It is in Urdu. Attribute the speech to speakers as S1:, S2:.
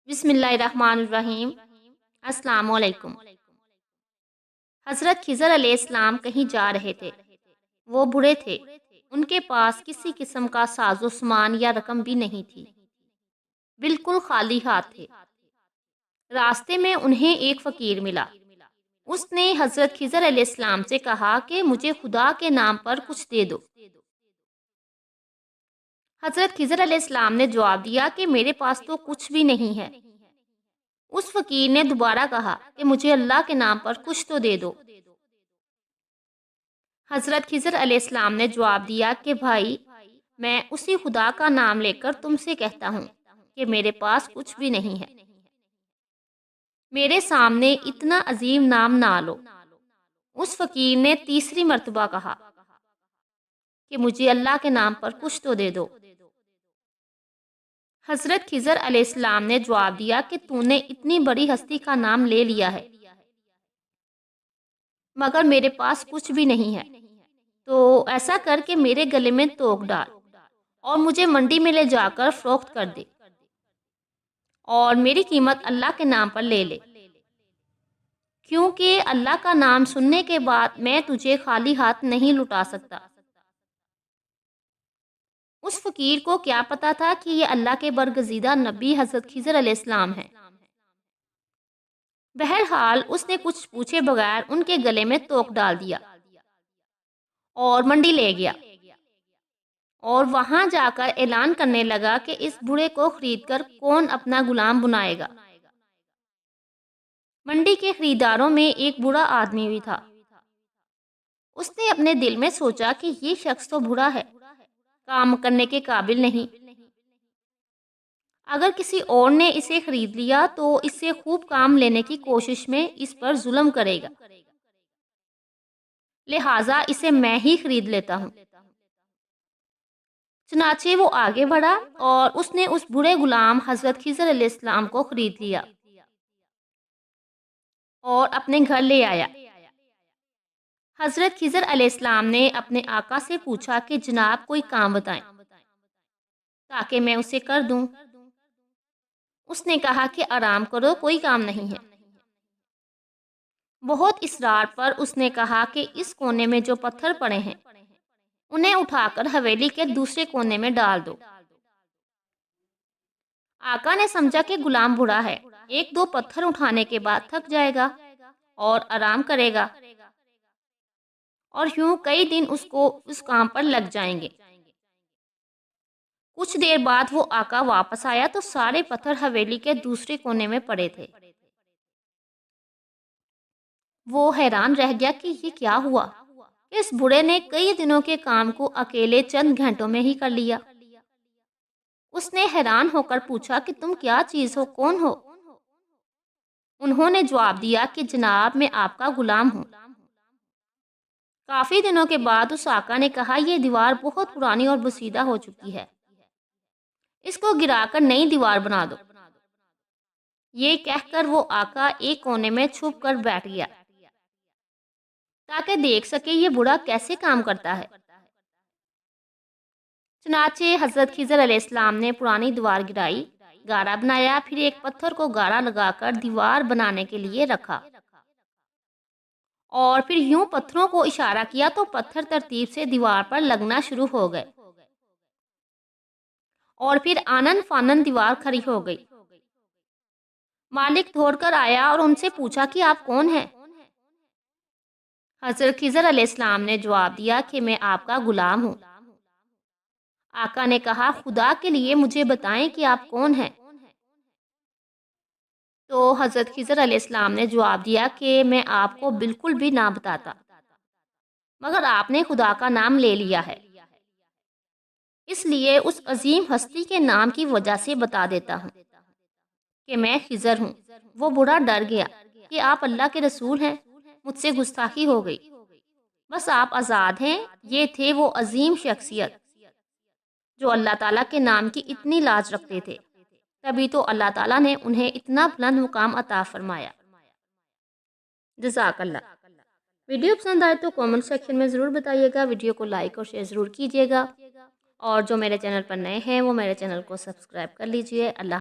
S1: بسم اللہ الرحمن الرحیم۔ السلام علیکم۔ حضرت خضر علیہ السلام کہیں جا رہے تھے۔ وہ بوڑھے تھے، ان کے پاس کسی قسم کا ساز و سامان یا رقم بھی نہیں تھی، بالکل خالی ہاتھ تھے۔ راستے میں انہیں ایک فقیر ملا۔ اس نے حضرت خضر علیہ السلام سے کہا کہ مجھے خدا کے نام پر کچھ دے دو۔ حضرت خضر علیہ السلام نے جواب دیا کہ میرے پاس تو کچھ بھی نہیں ہے۔ اس فقیر نے دوبارہ کہا کہ مجھے اللہ کے نام پر کچھ تو دے دو۔ حضرت خضر علیہ السلام نے جواب دیا کہ بھائی، میں اسی خدا کا نام لے کر تم سے کہتا ہوں کہ میرے پاس کچھ بھی نہیں ہے، میرے سامنے اتنا عظیم نام نہ لو۔ اس فقیر نے تیسری مرتبہ کہا کہ مجھے اللہ کے نام پر کچھ تو دے دو۔ حضرت خضر علیہ السلام نے جواب دیا کہ تو نے اتنی بڑی ہستی کا نام لے لیا ہے، مگر میرے پاس کچھ بھی نہیں ہے، تو ایسا کر کے میرے گلے میں توق ڈال اور مجھے منڈی میں لے جا کر فروخت کر دے اور میری قیمت اللہ کے نام پر لے لے، کیونکہ اللہ کا نام سننے کے بعد میں تجھے خالی ہاتھ نہیں لوٹا سکتا۔ اس فقیر کو کیا پتا تھا کہ یہ اللہ کے برگزیدہ نبی حضرت خضر علیہ السلام ہیں۔ بہرحال اس نے کچھ پوچھے بغیر ان کے گلے میں توق ڈال دیا اور منڈی لے گیا، اور وہاں جا کر اعلان کرنے لگا کہ اس بوڑھے کو خرید کر کون اپنا غلام بنائے گا۔ منڈی کے خریداروں میں ایک بوڑھا آدمی بھی تھا۔ اس نے اپنے دل میں سوچا کہ یہ شخص تو بوڑھا ہے، کام کرنے کے قابل نہیں، اگر کسی اور نے اسے خرید لیا تو اس سے خوب کام لینے کی کوشش میں اس پر ظلم کرے گا، لہٰذا اسے میں ہی خرید لیتا ہوں۔ چنانچہ وہ آگے بڑھا اور اس نے اس بوڑھے غلام حضرت خضر علیہ السلام کو خرید لیا اور اپنے گھر لے آیا۔ حضرت خضر علیہ السلام نے اپنے آقا سے پوچھا کہ جناب کوئی کام بتائیں تاکہ میں اسے کر دوں۔ اس نے کہا کہ آرام کرو، کوئی کام نہیں ہے۔ بہت اصرار پر اس نے کہا کہ اس کونے میں جو پتھر پڑے ہیں انہیں اٹھا کر حویلی کے دوسرے کونے میں ڈال دو۔ آقا نے سمجھا کہ غلام بوڑھا ہے، ایک دو پتھر اٹھانے کے بعد تھک جائے گا اور آرام کرے گا، اور یوں کئی دن اس کو اس کام پر لگ جائیں گے۔ کچھ دیر بعد وہ آقا واپس آیا تو سارے پتھر حویلی کے دوسرے کونے میں پڑے تھے۔ وہ حیران رہ گیا کہ یہ کیا ہوا، اس بوڑھے نے کئی دنوں کے کام کو اکیلے چند گھنٹوں میں ہی کر لیا۔ اس نے حیران ہو کر پوچھا کہ تم کیا چیز ہو، کون ہو؟ انہوں نے جواب دیا کہ جناب میں آپ کا غلام ہوں۔ کافی دنوں کے بعد اس آقا نے کہا یہ دیوار بہت پرانی اور بسیدہ ہو چکی ہے، اس کو گرا کر نئی دیوار بنا دو۔ یہ کہہ کر وہ آقا ایک کونے میں چھپ کر بیٹھ گیا تاکہ دیکھ سکے یہ بوڑھا کیسے کام کرتا ہے۔ چنانچہ حضرت خضر علیہ السلام نے پرانی دیوار گرائی، گارا بنایا، پھر ایک پتھر کو گارا لگا کر دیوار بنانے کے لیے رکھا، اور پھر یوں پتھروں کو اشارہ کیا تو پتھر ترتیب سے دیوار پر لگنا شروع ہو گئے، اور پھر آنن فانن دیوار کھڑی ہو گئی۔ مالک دوڑ کر آیا اور ان سے پوچھا کہ آپ کون ہیں؟ حضرت خضر علیہ السلام نے جواب دیا کہ میں آپ کا غلام ہوں۔ آقا نے کہا خدا کے لیے مجھے بتائیں کہ آپ کون ہیں؟ تو حضرت خضر علیہ السلام نے جواب دیا کہ میں آپ کو بالکل بھی نہ بتاتا، مگر آپ نے خدا کا نام لے لیا ہے، اس لیے اس عظیم ہستی کے نام کی وجہ سے بتا دیتا ہوں کہ میں خضر ہوں۔ وہ بوڑھا ڈر گیا کہ آپ اللہ کے رسول ہیں، مجھ سے گستاخی ہو گئی، بس آپ آزاد ہیں۔ یہ تھے وہ عظیم شخصیت جو اللہ تعالیٰ کے نام کی اتنی لاج رکھتے تھے، تبھی تو اللہ تعالیٰ نے انہیں اتنا بلند مقام عطا فرمایا۔ جزاک اللہ۔ ویڈیو پسند آئے تو کامنٹ سیکشن میں ضرور بتائیے گا، ویڈیو کو لائک اور شیئر ضرور کیجیے گا، اور جو میرے چینل پر نئے ہیں وہ میرے چینل کو سبسکرائب کر لیجیے۔ اللہ